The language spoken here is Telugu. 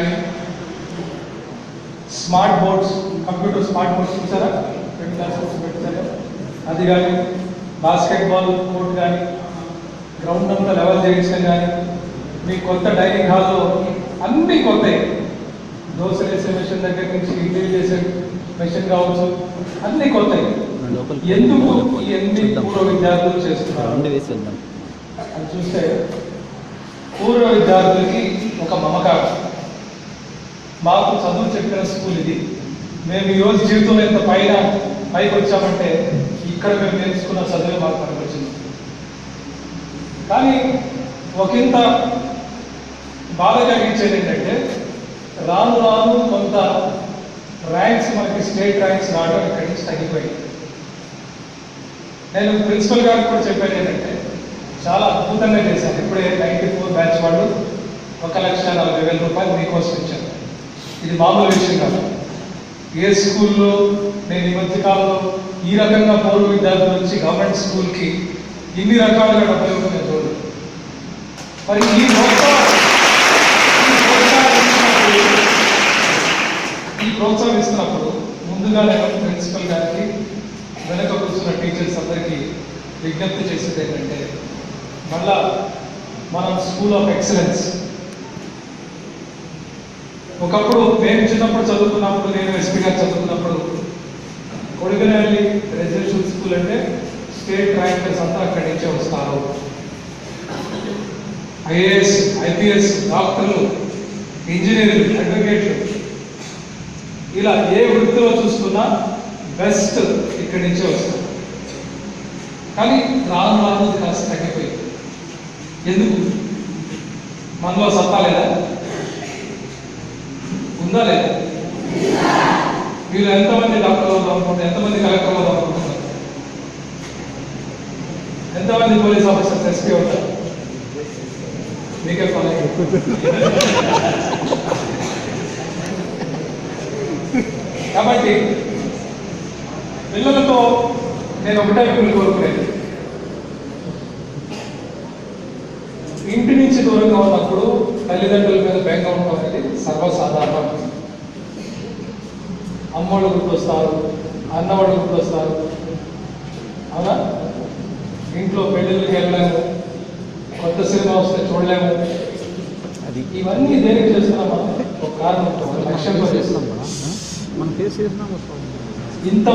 కానీ, smart boards, computer smart boards చూసారా, 10th క్లాస్ పెట్టారు, అది కానీ, బాస్కెట్బాల్ కోర్ట్ కానీ, గ్రౌండ్ అంతా లెవెల్ చేయించడం కానీ, మీ కొత్త డైనింగ్ హాల్లో అన్నీ కొత్తవి, దోశలు వేసే మెషిన్ దగ్గర నుంచి ఇడ్లీలు చేసే మెషిన్ కావచ్చు, అన్నీ కొత్తవి. ఎందుకు ఈ 8 పూర్వ విద్యార్థులు చేస్తున్నారు అని చూస్తే, పూర్వ విద్యార్థులకి ఒక మమకారం, మాకు చదువు చెప్పిన స్కూల్ ఇది, మేము ఈరోజు జీవితంలో ఎంత పైకి వచ్చామంటే ఇక్కడ మేము నేర్చుకున్న చదువే మాకు పనికొచ్చింది. కానీ ఒకంత బాధ కలిగించేది ఏంటంటే, రాను రాను కొంత ర్యాంక్స్ మనకి స్టేట్ ర్యాంక్స్ రావడం ఇక్కడి నుంచి తగ్గిపోయింది. నేను ప్రిన్సిపల్ గారికి కూడా చెప్పాను ఏంటంటే, చాలా అద్భుతంగా చేశాను. ఇప్పుడే 94 బ్యాచ్ వాళ్ళు 1,40,000 రూపాయలు మీకోసం ఇచ్చారు. ఇది మామూలు విషయం కాదు. ఏ స్కూల్లో నేను ఈ మధ్యకాలంలో ఈ రకంగా పూర్వ విద్యార్థుల నుంచి గవర్నమెంట్ స్కూల్కి ఇన్ని రకాలుగా డబ్బులు ఇవ్వడం నేను చూడలేదు. మరి ఈ ప్రోత్సహిస్తున్నప్పుడు ముందుగా నేను ప్రిన్సిపల్ గారికి, వెనక కూర్చున్న టీచర్స్ అందరికీ విజ్ఞప్తి చేసేది ఏంటంటే, మళ్ళా మనం స్కూల్ ఆఫ్ ఎక్సలెన్స్, ఒకప్పుడు మేము చిన్నప్పుడు చదువుకున్నప్పుడు, నేను ఎస్పీ గారు చదువుకున్నప్పుడు, కొడిగనహల్లి రెసిడెన్షియల్ స్కూల్ అంటే స్టేట్ ర్యాంకర్స్ అంతా అక్కడి నుంచే వస్తారు. ఐఏఎస్, ఐపీఎస్, డాక్టర్లు, ఇంజనీర్లు, అడ్వకేట్లు, ఇలా ఏ వృత్తిలో చూసుకున్నా బెస్ట్ ఇక్కడి నుంచే వస్తారు. కానీ రాను రాను కాస్త తగ్గిపోయింది. ఎందుకు? మనలో సత్తా లేదా? ఉందా లేదా? మీరు ఎంతమంది డాక్టర్ అవుదాం అనుకుంటున్నారు? ఎంతమంది కలెక్టర్ అవుదాం అనుకుంటున్నారు? ఎంతమంది పోలీస్ ఆఫీసర్స్, ఎస్పీ అవుతారు? మీకే పని. కాబట్టి పిల్లలతో నేను ఒకటే కోరుకునేది, ఇంటి నుంచి దూరంగా ఉన్నప్పుడు తల్లిదండ్రుల మీద బెంగ ఉండడం అనేది సర్వసాధారణం. అమ్మోళ్ళు గుర్తొస్తారు, అన్నవాళ్ళు గుర్తొస్తారు, అవునా? ఇంట్లో పెళ్ళిళ్ళకి వెళ్ళలేము, కొత్త సినిమా వస్తే చూడలేము. ఇవన్నీ దేనికి చేస్తున్నాం? మనం ఒక కారణం, ఒక లక్ష్యంతో చేస్తున్నాం. ఇంత